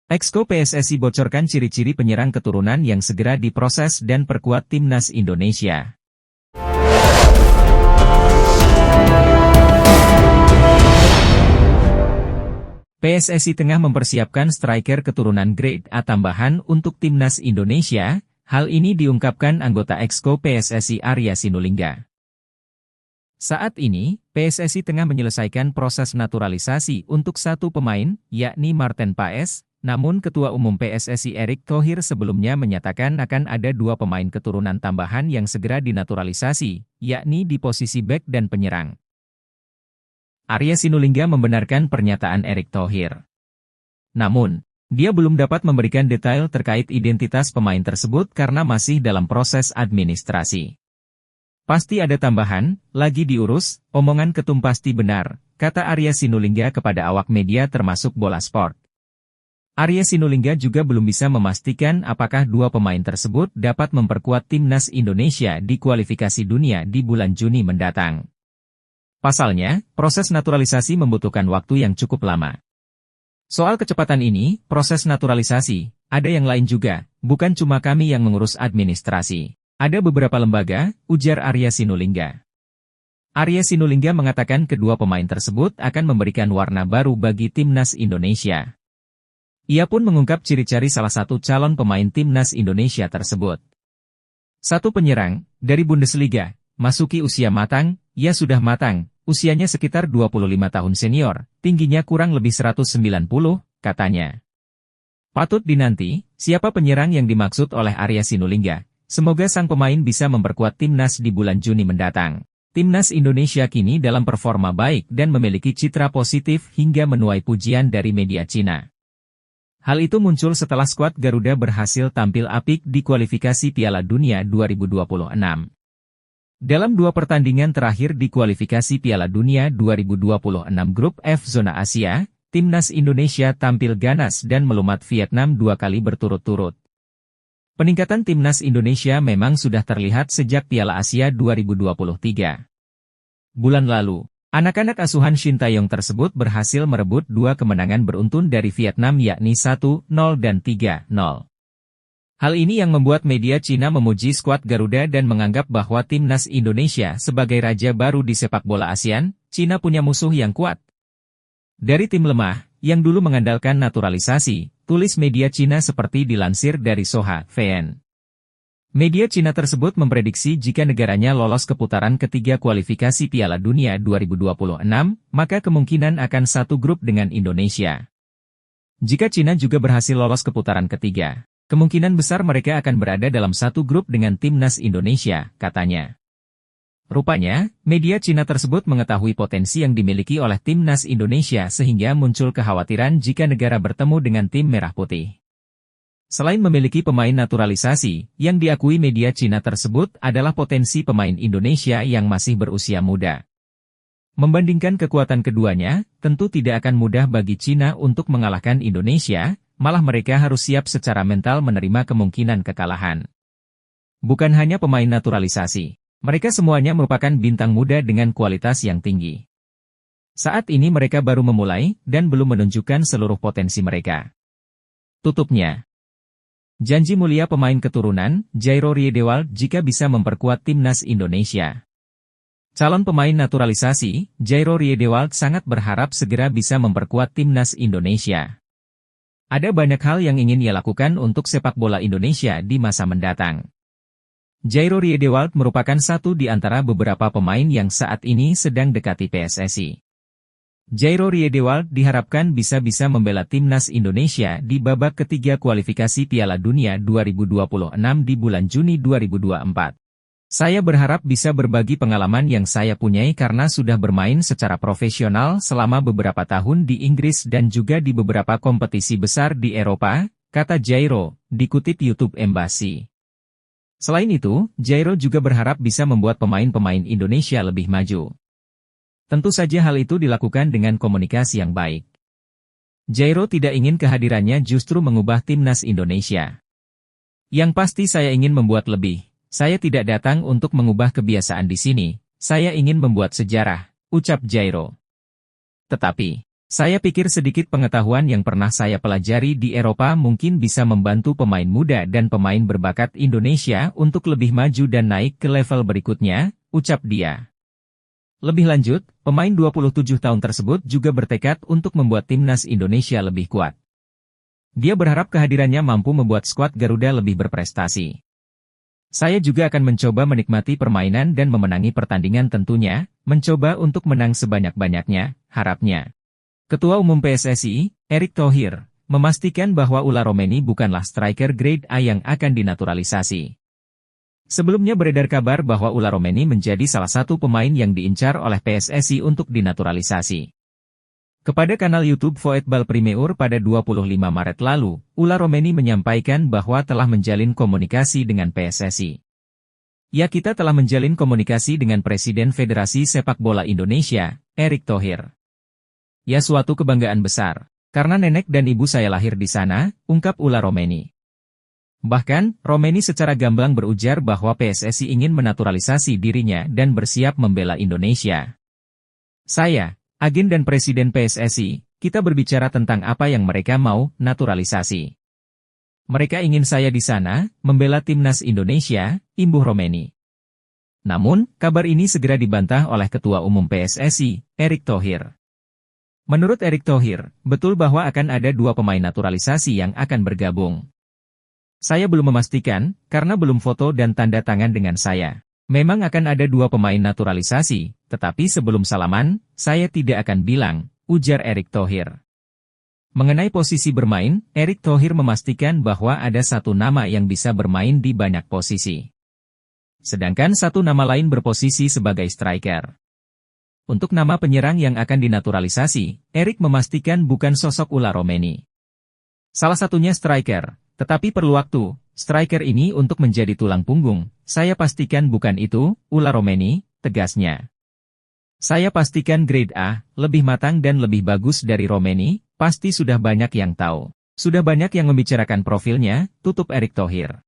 Exco PSSI bocorkan ciri-ciri penyerang keturunan yang segera diproses dan perkuat timnas Indonesia. PSSI tengah mempersiapkan striker keturunan Grade A tambahan untuk timnas Indonesia. Hal ini diungkapkan anggota Exco PSSI Arya Sinulinga. Saat ini, PSSI tengah menyelesaikan proses naturalisasi untuk satu pemain, yakni Marten Paes. Namun Ketua Umum PSSI Erick Thohir sebelumnya menyatakan akan ada dua pemain keturunan tambahan yang segera dinaturalisasi, yakni di posisi bek dan penyerang. Arya Sinulinga membenarkan pernyataan Erick Thohir. Namun, dia belum dapat memberikan detail terkait identitas pemain tersebut karena masih dalam proses administrasi. Pasti ada tambahan, lagi diurus, omongan ketum pasti benar, kata Arya Sinulinga kepada awak media termasuk Bola Sport. Arya Sinulinga juga belum bisa memastikan apakah dua pemain tersebut dapat memperkuat timnas Indonesia di kualifikasi dunia di bulan Juni mendatang. Pasalnya, proses naturalisasi membutuhkan waktu yang cukup lama. Soal kecepatan ini, proses naturalisasi, ada yang lain juga, bukan cuma kami yang mengurus administrasi. Ada beberapa lembaga, ujar Arya Sinulinga. Arya Sinulinga mengatakan kedua pemain tersebut akan memberikan warna baru bagi timnas Indonesia. Ia pun mengungkap ciri-ciri salah satu calon pemain timnas Indonesia tersebut. Satu penyerang, dari Bundesliga, masuki usia matang, ia sudah matang. Usianya sekitar 25 tahun senior, tingginya kurang lebih 190, katanya. Patut dinanti, siapa penyerang yang dimaksud oleh Arya Sinulinga. Semoga sang pemain bisa memperkuat timnas di bulan Juni mendatang. Timnas Indonesia kini dalam performa baik dan memiliki citra positif hingga menuai pujian dari media Cina. Hal itu muncul setelah skuad Garuda berhasil tampil apik di kualifikasi Piala Dunia 2026. Dalam dua pertandingan terakhir di kualifikasi Piala Dunia 2026 Grup F Zona Asia, timnas Indonesia tampil ganas dan melumat Vietnam dua kali berturut-turut. Peningkatan timnas Indonesia memang sudah terlihat sejak Piala Asia 2023. Bulan lalu, anak-anak asuhan Shin Taeyong tersebut berhasil merebut dua kemenangan beruntun dari Vietnam yakni 1-0 dan 3-0. Hal ini yang membuat media Cina memuji skuad Garuda dan menganggap bahwa timnas Indonesia sebagai raja baru di sepak bola ASEAN, Cina punya musuh yang kuat. Dari tim lemah, yang dulu mengandalkan naturalisasi, tulis media Cina seperti dilansir dari Soha VN. Media Cina tersebut memprediksi jika negaranya lolos ke putaran ketiga kualifikasi Piala Dunia 2026, maka kemungkinan akan satu grup dengan Indonesia. Jika Cina juga berhasil lolos ke putaran ketiga, kemungkinan besar mereka akan berada dalam satu grup dengan timnas Indonesia, katanya. Rupanya, media Cina tersebut mengetahui potensi yang dimiliki oleh timnas Indonesia sehingga muncul kekhawatiran jika negara bertemu dengan tim merah putih. Selain memiliki pemain naturalisasi, yang diakui media Cina tersebut adalah potensi pemain Indonesia yang masih berusia muda. Membandingkan kekuatan keduanya, tentu tidak akan mudah bagi Cina untuk mengalahkan Indonesia, malah mereka harus siap secara mental menerima kemungkinan kekalahan. Bukan hanya pemain naturalisasi, mereka semuanya merupakan bintang muda dengan kualitas yang tinggi. Saat ini mereka baru memulai dan belum menunjukkan seluruh potensi mereka. Tutupnya. Janji mulia pemain keturunan, Jairo Riedewald jika bisa memperkuat timnas Indonesia. Calon pemain naturalisasi, Jairo Riedewald sangat berharap segera bisa memperkuat timnas Indonesia. Ada banyak hal yang ingin ia lakukan untuk sepak bola Indonesia di masa mendatang. Jairo Riedewald merupakan satu di antara beberapa pemain yang saat ini sedang dekati PSSI. Jairo Riedewald diharapkan bisa membela timnas Indonesia di babak ketiga kualifikasi Piala Dunia 2026 di bulan Juni 2024. Saya berharap bisa berbagi pengalaman yang saya punyai karena sudah bermain secara profesional selama beberapa tahun di Inggris dan juga di beberapa kompetisi besar di Eropa, kata Jairo, dikutip YouTube Embassy. Selain itu, Jairo juga berharap bisa membuat pemain-pemain Indonesia lebih maju. Tentu saja hal itu dilakukan dengan komunikasi yang baik. Jairo tidak ingin kehadirannya justru mengubah timnas Indonesia. Yang pasti saya ingin membuat lebih. Saya tidak datang untuk mengubah kebiasaan di sini, saya ingin membuat sejarah, ucap Jairo. Tetapi, Saya pikir sedikit pengetahuan yang pernah saya pelajari di Eropa mungkin bisa membantu pemain muda dan pemain berbakat Indonesia untuk lebih maju dan naik ke level berikutnya, ucap dia. Lebih lanjut, pemain 27 tahun tersebut juga bertekad untuk membuat timnas Indonesia lebih kuat. Dia berharap kehadirannya mampu membuat skuad Garuda lebih berprestasi. Saya juga akan mencoba menikmati permainan dan memenangi pertandingan tentunya, mencoba untuk menang sebanyak-banyaknya, harapnya. Ketua Umum PSSI, Erick Thohir, memastikan bahwa Ula Romeni bukanlah striker grade A yang akan dinaturalisasi. Sebelumnya beredar kabar bahwa Ula Romeni menjadi salah satu pemain yang diincar oleh PSSI untuk dinaturalisasi. Kepada kanal YouTube Voetbal Primeur pada 25 Maret lalu, Ula Romeni menyampaikan bahwa telah menjalin komunikasi dengan PSSI. Ya, kita telah menjalin komunikasi dengan Presiden Federasi Sepak Bola Indonesia, Erick Thohir. Ya, suatu kebanggaan besar, karena nenek dan ibu saya lahir di sana, ungkap Ula Romeni. Bahkan, Romeni secara gamblang berujar bahwa PSSI ingin menaturalisasi dirinya dan bersiap membela Indonesia. Saya, agen dan Presiden PSSI, kita berbicara tentang apa yang mereka mau, naturalisasi. Mereka ingin saya di sana, membela timnas Indonesia, imbuh Romeni. Namun, kabar ini segera dibantah oleh Ketua Umum PSSI, Erick Thohir. Menurut Erick Thohir, betul bahwa akan ada 2 pemain naturalisasi yang akan bergabung. Saya belum memastikan, karena belum foto dan tanda tangan dengan saya. Memang akan ada 2 pemain naturalisasi, tetapi sebelum salaman, saya tidak akan bilang, ujar Erick Thohir. Mengenai posisi bermain, Erick Thohir memastikan bahwa ada 1 nama yang bisa bermain di banyak posisi. Sedangkan 1 nama lain berposisi sebagai striker. Untuk nama penyerang yang akan dinaturalisasi, Erick memastikan bukan sosok Ula Romeni. Salah satunya striker. Tetapi perlu waktu, striker ini untuk menjadi tulang punggung, saya pastikan bukan itu, Ula Romeni, tegasnya. Saya pastikan grade A, lebih matang dan lebih bagus dari Romeni, pasti sudah banyak yang tahu. Sudah banyak yang membicarakan profilnya, tutup Erick Thohir.